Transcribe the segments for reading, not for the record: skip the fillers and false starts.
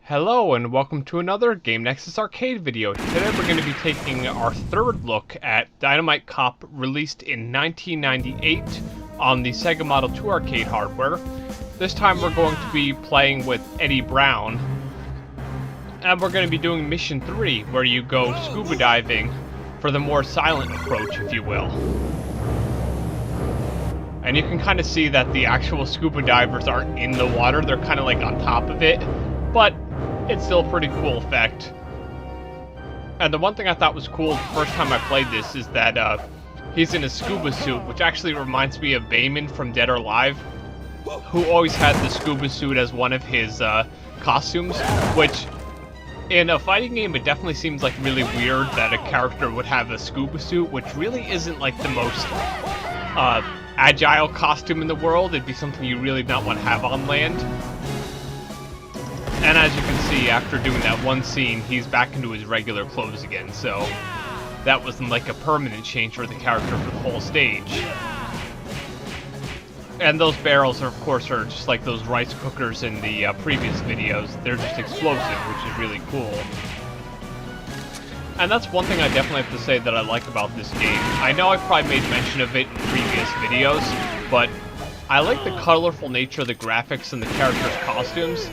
Hello and welcome to another Game Nexus arcade video. Today we're going to be taking our third look at Dynamite Cop, released in 1998 on the Sega Model 2 arcade hardware. This time we're going to be playing with Eddie Brown, and we're going to be doing Mission 3, where you go scuba diving for the more silent approach, if you will. And you can kind of see that the actual scuba divers aren't in the water, they're kind of like on top of it, but it's still a pretty cool effect. And the one thing I thought was cool the first time I played this is that he's in a scuba suit, which actually reminds me of Bayman from Dead or Alive, who always had the scuba suit as one of his costumes, which in a fighting game it definitely seems like really weird that a character would have a scuba suit, which really isn't like the most agile costume in the world. It'd be something you really not want to have on land. And as you can see, after doing that one scene, he's back into his regular clothes again, so that wasn't like a permanent change for the character for the whole stage. And those barrels, are, of course, are just like those rice cookers in the previous videos. They're just explosive, which is really cool. And that's one thing I definitely have to say that I like about this game. I know I've probably made mention of it in previous videos, but I like the colorful nature of the graphics and the characters' costumes.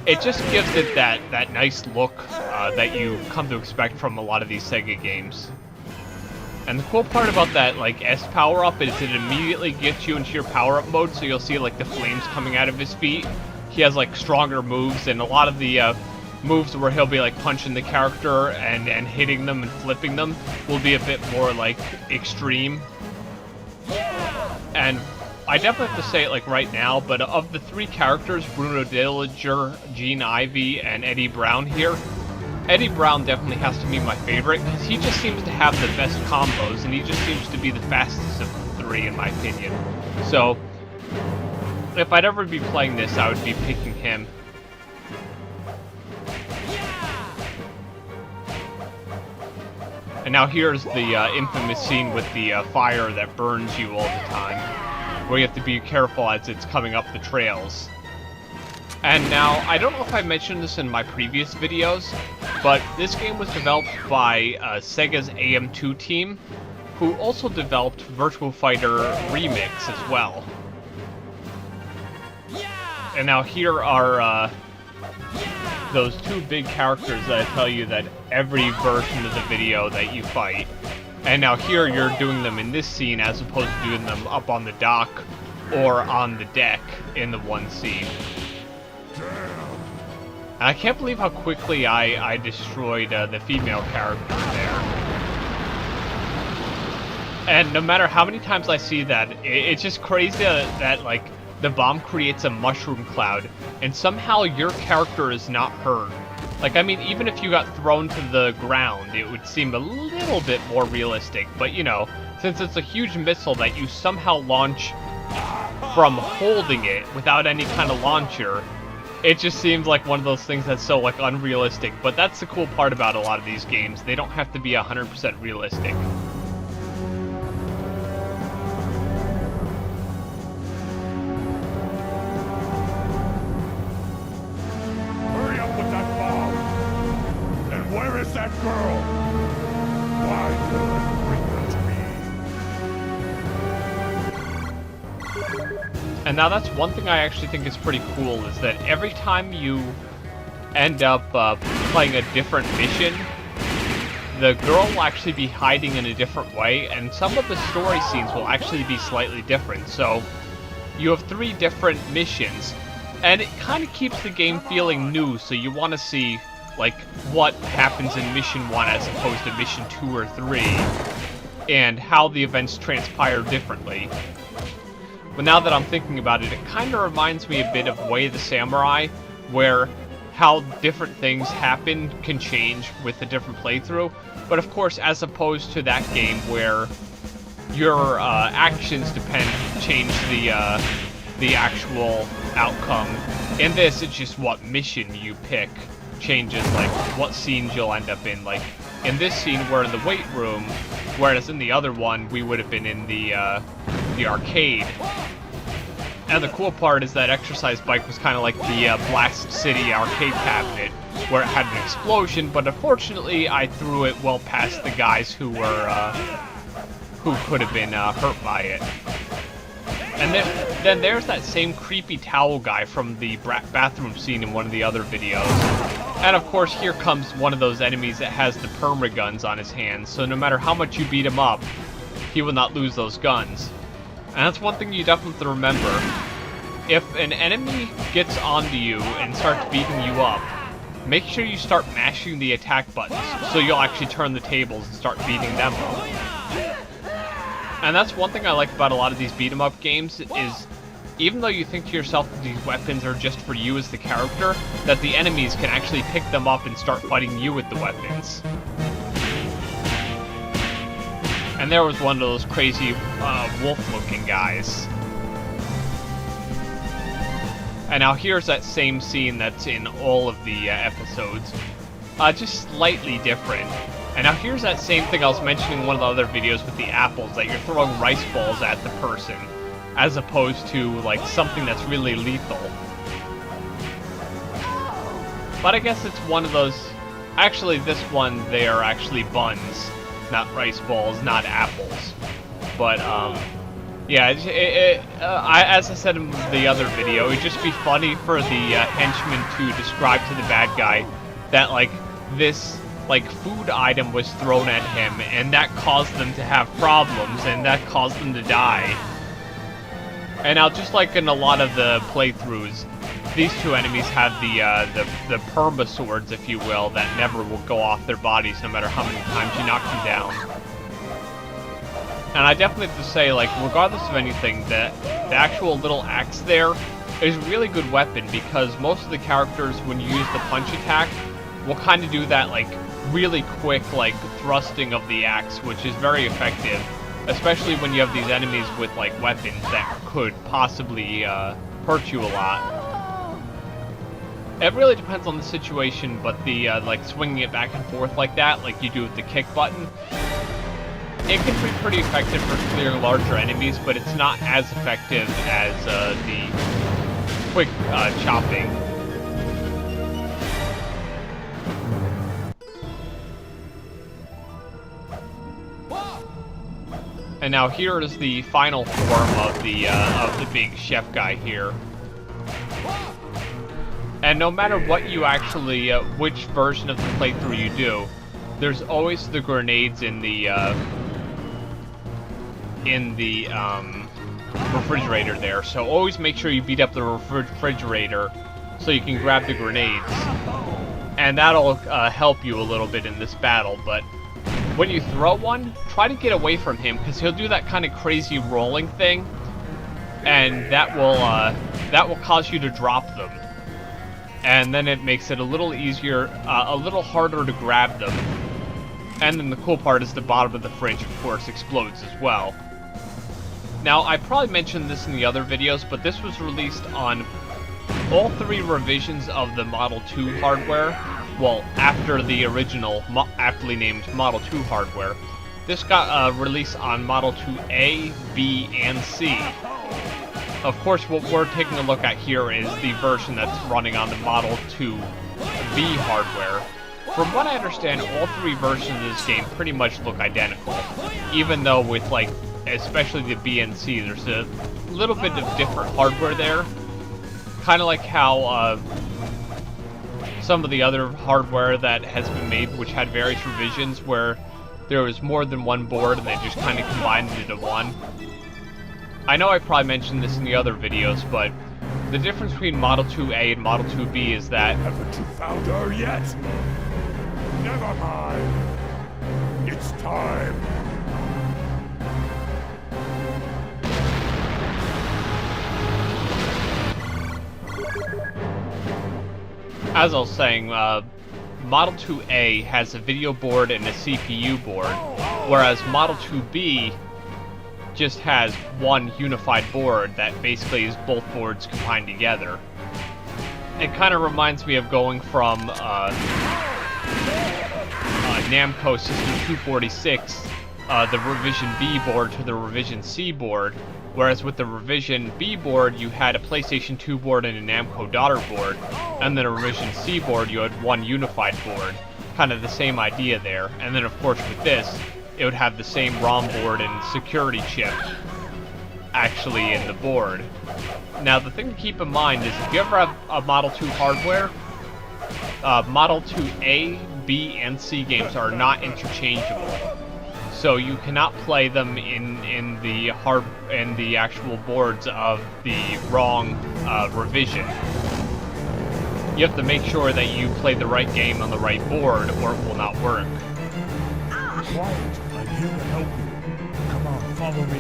It just gives it that nice look that you come to expect from a lot of these Sega games. And the cool part about that, like, S power-up is it immediately gets you into your power-up mode, so you'll see, like, the flames coming out of his feet. He has, like, stronger moves, and a lot of the moves where he'll be, like, punching the character and hitting them and flipping them will be a bit more, like, extreme. And I definitely have to say it like right now, but of the three characters, Bruno Dillinger, Gene Ivey, and Eddie Brown here, Eddie Brown definitely has to be my favorite, because he just seems to have the best combos, and he just seems to be the fastest of the three, in my opinion. So, if I'd ever be playing this, I would be picking him. And now here's the infamous scene with the fire that burns you all the time, where you have to be careful as it's coming up the trails. And now, I don't know if I mentioned this in my previous videos, but this game was developed by Sega's AM2 team, who also developed Virtua Fighter Remix as well. And now here are those two big characters that I tell you that every version of the video that you fight. And now here you're doing them in this scene as opposed to doing them up on the dock or on the deck in the one scene. And I can't believe how quickly I destroyed the female character there. And no matter how many times I see that, it's just crazy that like the bomb creates a mushroom cloud and somehow your character is not hurt. Like, I mean, even if you got thrown to the ground, it would seem a little bit more realistic. But, you know, since it's a huge missile that you somehow launch from holding it without any kind of launcher, it just seems like one of those things that's so, like, unrealistic. But that's the cool part about a lot of these games. They don't have to be 100% realistic. That girl! Why did you bring her to me? And now that's one thing I actually think is pretty cool, is that every time you end up playing a different mission, the girl will actually be hiding in a different way, and some of the story scenes will actually be slightly different. So you have 3 different missions, and it kind of keeps the game feeling new, so you want to see like what happens in Mission 1 as opposed to Mission 2 or 3, and how the events transpire differently. But now that I'm thinking about it, it kind of reminds me a bit of Way of the Samurai, where how different things happen can change with a different playthrough. But of course, as opposed to that game where your actions change the actual outcome. In this, it's just what mission you pick changes, like, what scenes you'll end up in. Like, in this scene, we're in the weight room, whereas in the other one, we would have been in the arcade. And the cool part is that exercise bike was kind of like the Blast City arcade cabinet, where it had an explosion, but unfortunately I threw it well past the guys who could have been hurt by it. And then there's that same creepy towel guy from the bathroom scene in one of the other videos. And of course, here comes one of those enemies that has the permaguns on his hands, so no matter how much you beat him up, he will not lose those guns. And that's one thing you definitely have to remember. If an enemy gets onto you and starts beating you up, make sure you start mashing the attack buttons, so you'll actually turn the tables and start beating them up. And that's one thing I like about a lot of these beat-em-up games, is even though you think to yourself that these weapons are just for you as the character, that the enemies can actually pick them up and start fighting you with the weapons. And there was one of those crazy wolf-looking guys. And now here's that same scene that's in all of the episodes, just slightly different. And now here's that same thing I was mentioning in one of the other videos with the apples, that you're throwing rice balls at the person, as opposed to, like, something that's really lethal. But I guess it's one of those... Actually, this one, they are actually buns, not rice balls, not apples. But, yeah, as I said in the other video, it'd just be funny for the henchman to describe to the bad guy that, like, this... like, food item was thrown at him, and that caused them to have problems, and that caused them to die. And now, just like in a lot of the playthroughs, these two enemies have the perma swords, if you will, that never will go off their bodies, no matter how many times you knock them down. And I definitely have to say, like, regardless of anything, the actual little axe there is a really good weapon, because most of the characters, when you use the punch attack, will kind of do that, like, really quick, like, thrusting of the axe, which is very effective, especially when you have these enemies with, like, weapons that could possibly hurt you a lot. It really depends on the situation, but the, like, swinging it back and forth like that, like you do with the kick button, it can be pretty effective for clearing larger enemies, but it's not as effective as the quick chopping. And now here is the final form of the big chef guy here. And no matter what you actually, which version of the playthrough you do, there's always the grenades in the refrigerator there. So always make sure you beat up the refrigerator so you can grab the grenades. And that'll help you a little bit in this battle, but when you throw one, try to get away from him, because he'll do that kind of crazy rolling thing, and that will cause you to drop them. And then it makes it a little easier, a little harder to grab them. And then the cool part is the bottom of the fridge, of course, explodes as well. Now, I probably mentioned this in the other videos, but this was released on all 3 revisions of the Model 2 hardware. Well, after the original, aptly named Model 2 hardware. This got released on Model 2A, B, and C. Of course, what we're taking a look at here is the version that's running on the Model 2B hardware. From what I understand, all 3 versions of this game pretty much look identical. Even though with, like, especially the B and C, there's a little bit of different hardware there. Kind of like how some of the other hardware that has been made, which had various revisions where there was more than one board and they just kind of combined it into one. I know I probably mentioned this in the other videos, but the difference between Model 2A and Model 2B is that... Haven't you found her yet? Never mind. It's time. As I was saying, Model 2A has a video board and a CPU board, whereas Model 2B just has one unified board that basically is both boards combined together. It kind of reminds me of going from Namco System 246 the Revision B board to the Revision C board, whereas with the Revision B board, you had a PlayStation 2 board and a Namco daughter board, and then a Revision C board, you had one unified board. Kind of the same idea there. And then, of course, with this, it would have the same ROM board and security chip actually in the board. Now, the thing to keep in mind is if you ever have a Model 2 hardware, Model 2 A, B, and C games are not interchangeable. So you cannot play them in the actual boards of the wrong revision. You have to make sure that you play the right game on the right board, or it will not work. Quiet. I'm here to help you. Come on, follow me.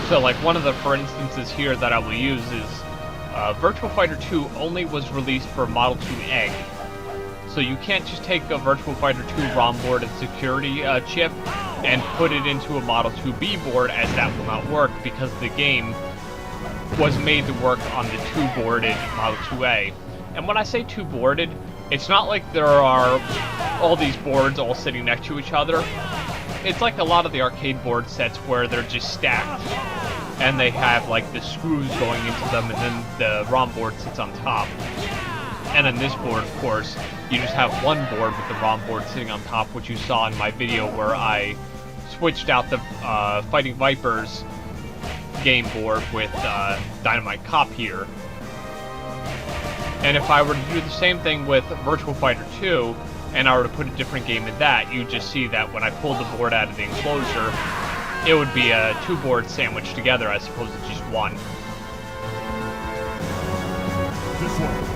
So, like, one of the for instances here that I will use is Virtua Fighter 2 only was released for Model 2 Egg. So you can't just take a Virtua Fighter 2 ROM board and security chip and put it into a Model 2B board, as that will not work because the game was made to work on the two-boarded Model 2A. And when I say two-boarded, it's not like there are all these boards all sitting next to each other. It's like a lot of the arcade board sets where they're just stacked, and they have like the screws going into them, and then the ROM board sits on top. And on this board, of course, you just have one board with the ROM board sitting on top, which you saw in my video where I switched out the Fighting Vipers game board with Dynamite Cop here. And if I were to do the same thing with Virtua Fighter 2, and I were to put a different game in that, you'd just see that when I pulled the board out of the enclosure, it would be a two boards sandwiched together as opposed to just one. This way.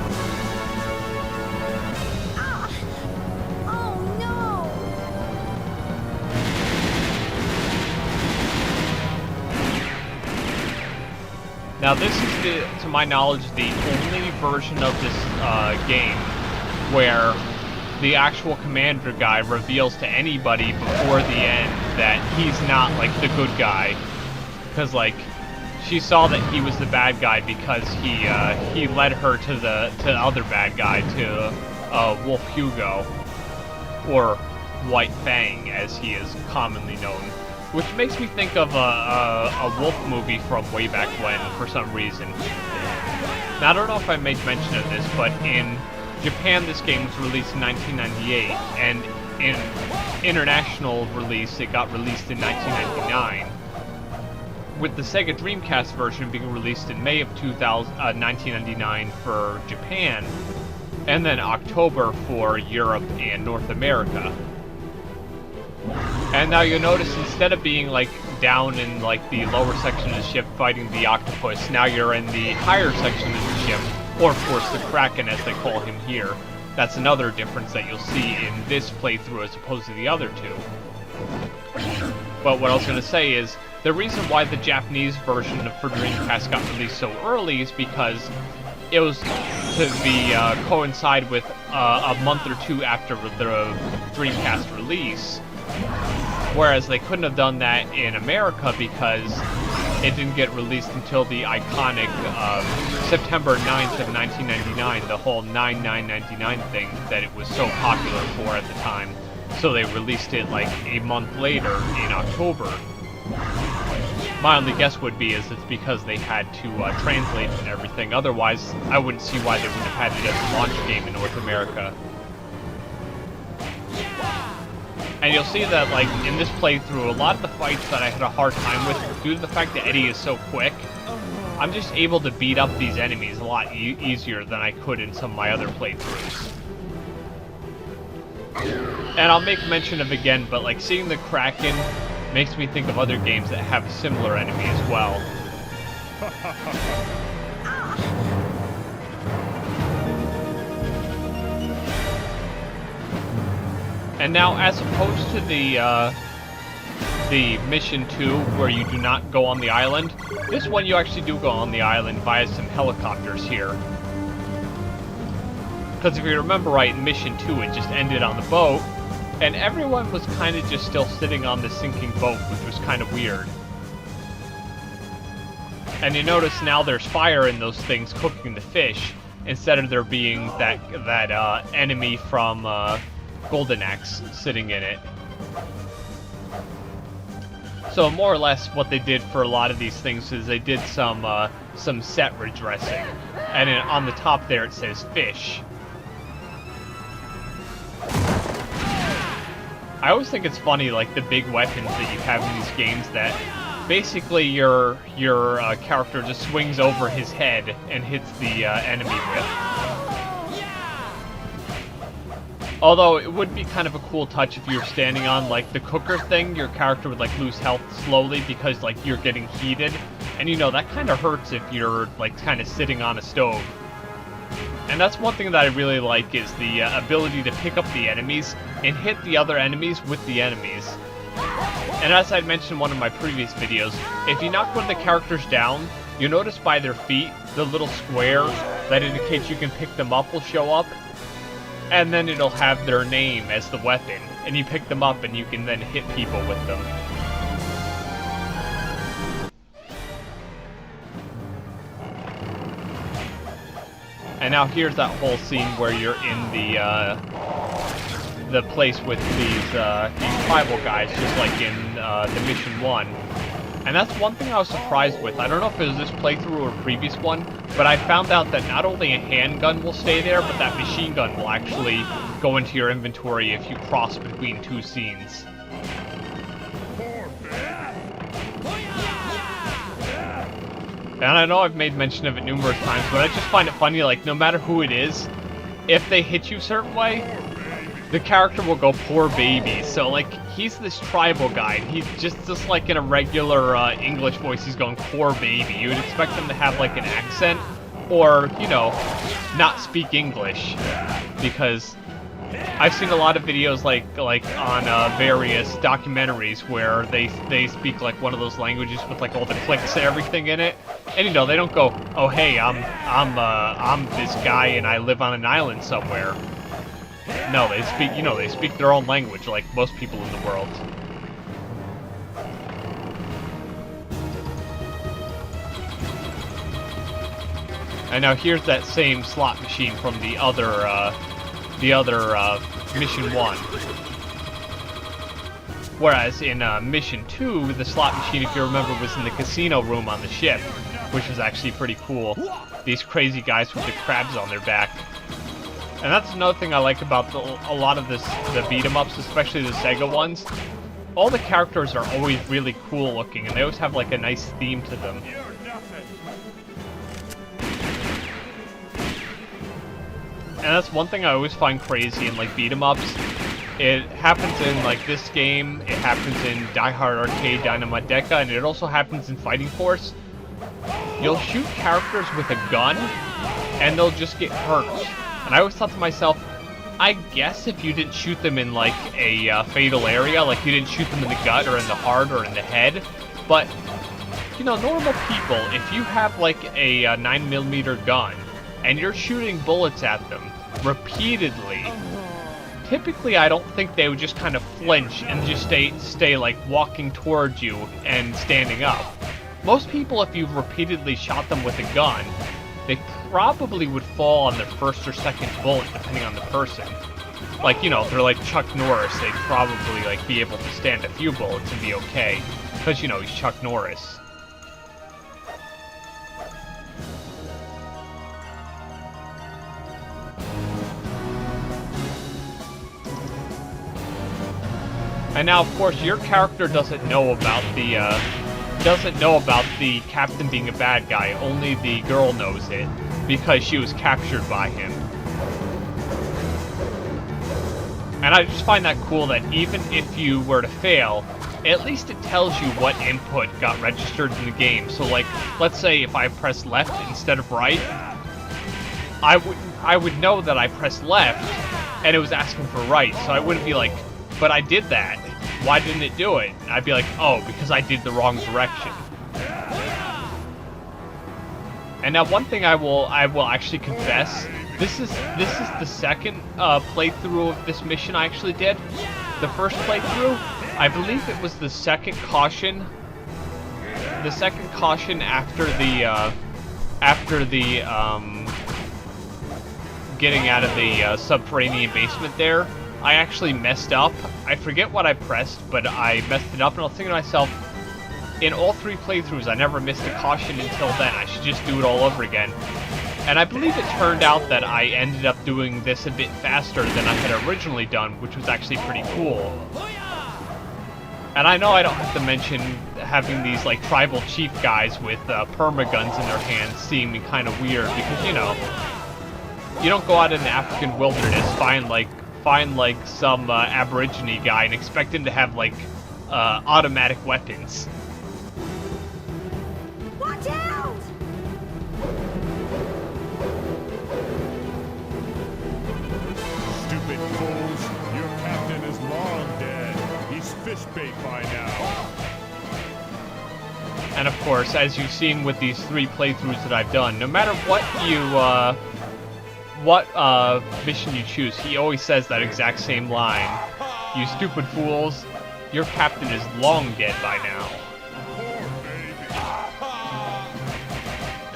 Now this is, to my knowledge, the only version of this game where the actual commander guy reveals to anybody before the end that he's not, like, the good guy. Because, like, she saw that he was the bad guy because he led her to the other bad guy, to Wolf Hugo, or White Fang, as he is commonly known. Which makes me think of a Wolf movie from way back when, for some reason. Now, I don't know if I made mention of this, but in Japan this game was released in 1998, and in international release it got released in 1999. With the Sega Dreamcast version being released in May of 1999 for Japan, and then October for Europe and North America. And now you'll notice, instead of being like down in like the lower section of the ship fighting the octopus, now you're in the higher section of the ship, or of course the Kraken as they call him here. That's another difference that you'll see in this playthrough as opposed to the other two. But what I was going to say is, the reason why the Japanese version for Dreamcast got released so early is because it was to be coincide with a month or two after the Dreamcast release. Whereas they couldn't have done that in America because it didn't get released until the iconic September 9th of 1999, the whole 9999 thing that it was so popular for at the time. So they released it like a month later in October. My only guess would be is it's because they had to translate and everything. Otherwise, I wouldn't see why they wouldn't have had it as a launch game in North America. And you'll see that, like, in this playthrough, a lot of the fights that I had a hard time with, due to the fact that Eddie is so quick, I'm just able to beat up these enemies a lot easier than I could in some of my other playthroughs. And I'll make mention of again, but, like, seeing the Kraken makes me think of other games that have a similar enemy as well. And now, as opposed to the Mission 2, where you do not go on the island, this one you actually do go on the island via some helicopters here. Because if you remember right, in Mission 2 it just ended on the boat, and everyone was kind of just still sitting on the sinking boat, which was kind of weird. And you notice now there's fire in those things cooking the fish, instead of there being that enemy from Golden Axe sitting in it. So more or less what they did for a lot of these things is they did some set redressing. And on the top there it says fish. I always think it's funny, like, the big weapons that you have in these games that basically your character just swings over his head and hits the enemy with. Although it would be kind of a cool touch if you were standing on, like, the cooker thing, your character would, like, lose health slowly because, like, you're getting heated. And, you know, that kind of hurts if you're, like, kind of sitting on a stove. And that's one thing that I really like, is the ability to pick up the enemies and hit the other enemies with the enemies. And as I mentioned in one of my previous videos, if you knock one of the characters down, you'll notice by their feet, the little square that indicates you can pick them up will show up. And then it'll have their name as the weapon, and you pick them up and you can then hit people with them. And now here's that whole scene where you're in the place with these tribal guys, just like in the Mission 1. And that's one thing I was surprised with. I don't know if it was this playthrough or a previous one, but I found out that not only a handgun will stay there, but that machine gun will actually go into your inventory if you cross between two scenes. And I know I've made mention of it numerous times, but I just find it funny, like, no matter who it is, if they hit you a certain way, the character will go, poor baby. So, like, he's this tribal guy, and he's just like in a regular English voice, he's going, poor baby. You would expect him to have, like, an accent, or, you know, not speak English, because I've seen a lot of videos like on various documentaries where they speak like one of those languages with like all the clicks and everything in it, and you know they don't go, oh hey, I'm this guy and I live on an island somewhere. No, they speak, you know, they speak their own language like most people in the world. And now here's that same slot machine from the other Mission 1. Whereas in Mission 2, the slot machine, if you remember, was in the casino room on the ship, which was actually pretty cool. These crazy guys with the crabs on their back. And that's another thing I like about a lot of the beat-em-ups, especially the Sega ones. All the characters are always really cool looking, and they always have like a nice theme to them. And that's one thing I always find crazy in like beat-em-ups. It happens in like this game, it happens in Die Hard Arcade Dynamite Cop, and it also happens in Fighting Force. You'll shoot characters with a gun, and they'll just get hurt. And I always thought to myself, I guess if you didn't shoot them in like a fatal area, like you didn't shoot them in the gut or in the heart or in the head, but you know, normal people, if you have like a 9mm gun, and you're shooting bullets at them repeatedly, typically I don't think they would just kind of flinch and just stay like walking towards you and standing up. Most people, if you've repeatedly shot them with a gun, they probably would fall on their first or second bullet, depending on the person. Like, you know, if they're like Chuck Norris, they'd probably like be able to stand a few bullets and be okay, because, you know, he's Chuck Norris. And now, of course, your character doesn't know about the captain being a bad guy. Only the girl knows it, because she was captured by him. And I just find that cool that even if you were to fail, at least it tells you what input got registered in the game. So, like, let's say if I press left instead of right, I would know that I pressed left, and it was asking for right. So I wouldn't be like, but I did that. Why didn't it do it? I'd be like, oh, because I did the wrong direction. And now one thing I will actually confess, this is the second playthrough of this mission I actually did. The first playthrough, I believe it was the second caution second caution after the getting out of the subterranean basement there, I actually messed up. I forget what I pressed, but I messed it up, and I was thinking to myself, in all 3 playthroughs, I never missed a caution until then. I should just do it all over again. And I believe it turned out that I ended up doing this a bit faster than I had originally done, which was actually pretty cool. And I know I don't have to mention having these, like, tribal chief guys with permaguns in their hands seeming kind of weird, because, you know, you don't go out in the African wilderness, find some aborigine guy and expect him to have, like, automatic weapons. Watch out! Stupid fools! Your captain is long dead. He's fish bait by now. And of course, as you've seen with these 3 playthroughs that I've done, no matter what mission you choose, he always says that exact same line. You stupid fools, your captain is long dead by now.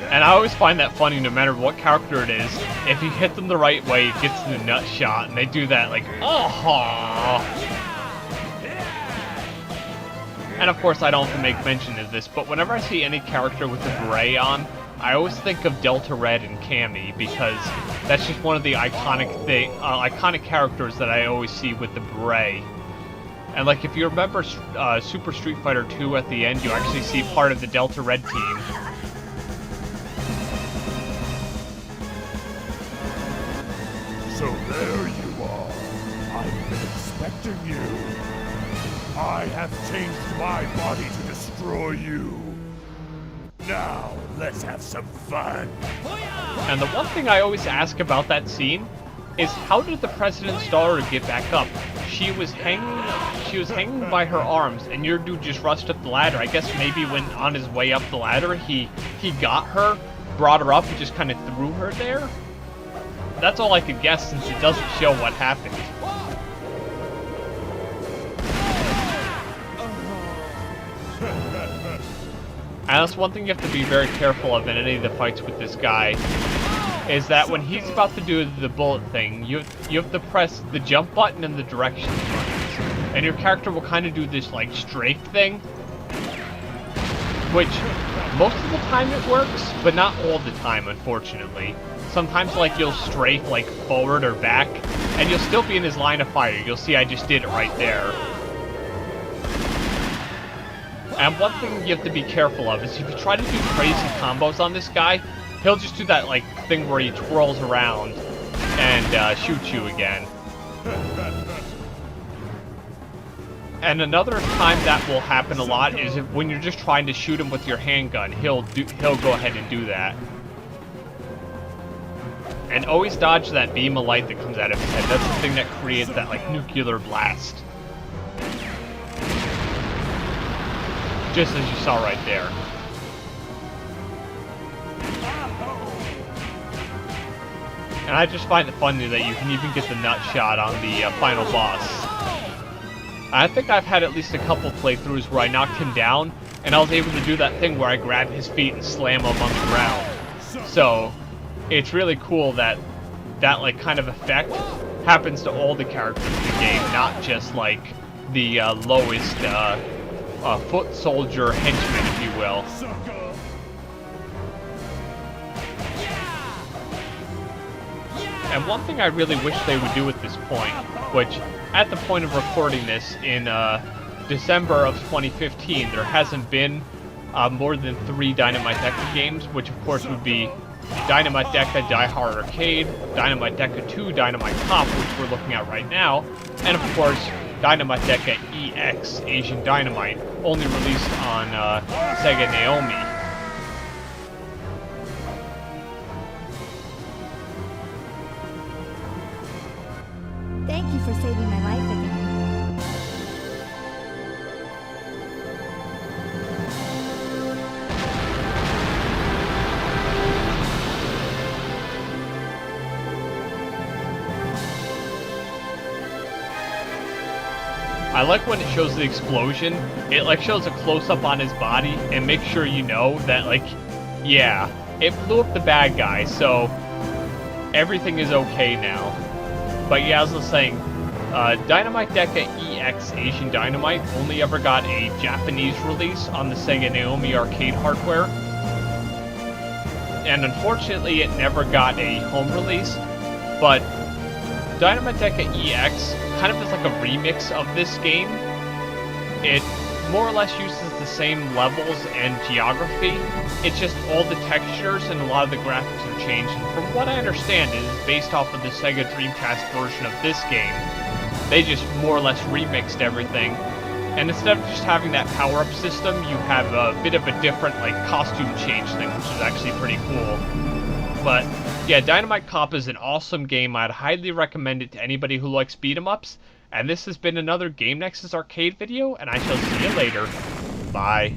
And I always find that funny no matter what character it is. If you hit them the right way, it gets the nut shot, and they do that like, oh. And of course, I don't have to make mention of this, but whenever I see any character with a beret on, I always think of Delta Red and Cammy, because that's just one of the iconic characters that I always see with the beret. And like, if you remember Super Street Fighter 2 at the end, you actually see part of the Delta Red team. So there you are. I've been expecting you. I have changed my body to destroy you. Now, let's have some fun. And the one thing I always ask about that scene is, how did the president's daughter get back up? She was hanging by her arms, and your dude just rushed up the ladder. I guess maybe when on his way up the ladder, he got her, brought her up, and just kind of threw her there? That's all I could guess, since it doesn't show what happened. And that's one thing you have to be very careful of in any of the fights with this guy, is that when he's about to do the bullet thing, you have to press the jump button and the directions buttons. And your character will kind of do this, like, strafe thing, which most of the time it works, but not all the time, unfortunately. Sometimes, like, you'll strafe, like, forward or back, and you'll still be in his line of fire. You'll see I just did it right there. And one thing you have to be careful of is if you try to do crazy combos on this guy, he'll just do that, like, thing where he twirls around and shoots you again. And another time that will happen a lot is when you're just trying to shoot him with your handgun, he'll go ahead and do that. And always dodge that beam of light that comes out of his head. That's the thing that creates that, like, nuclear blast. Just as you saw right there. And I just find it funny that you can even get the nut shot on the final boss. I think I've had at least a couple playthroughs where I knocked him down, and I was able to do that thing where I grab his feet and slam him on the ground. So, it's really cool that like, kind of effect happens to all the characters in the game, not just, like, the lowest foot soldier henchman, if you will. And one thing I really wish they would do at this point, which at the point of recording this in December of 2015, there hasn't been more than 3 Dynamite Deca games, which of course would be Dynamite Deca Die Hard Arcade, Dynamite Deca 2 Dynamite Cop, which we're looking at right now, and of course Dynamite Deca EX Asian Dynamite, only released on Sega Naomi. Thank you for saving my life again. I like when it shows the explosion, it like shows a close-up on his body and makes sure you know that like, yeah, it blew up the bad guy, so everything is okay now. But yeah, as I was saying, Dynamite Deca EX Asian Dynamite only ever got a Japanese release on the Sega Naomi arcade hardware. And unfortunately, it never got a home release. But Dynamite Deca EX kind of is like a remix of this game. It more or less uses the same levels and geography. It's just all the textures and a lot of the graphics are changed. And from what I understand, it is based off of the Sega Dreamcast version of this game. They just more or less remixed everything. And instead of just having that power-up system, you have a bit of a different like costume change thing, which is actually pretty cool. But yeah, Dynamite Cop is an awesome game. I'd highly recommend it to anybody who likes beat-em-ups. And this has been another Game Nexus arcade video, and I shall see you later. Bye.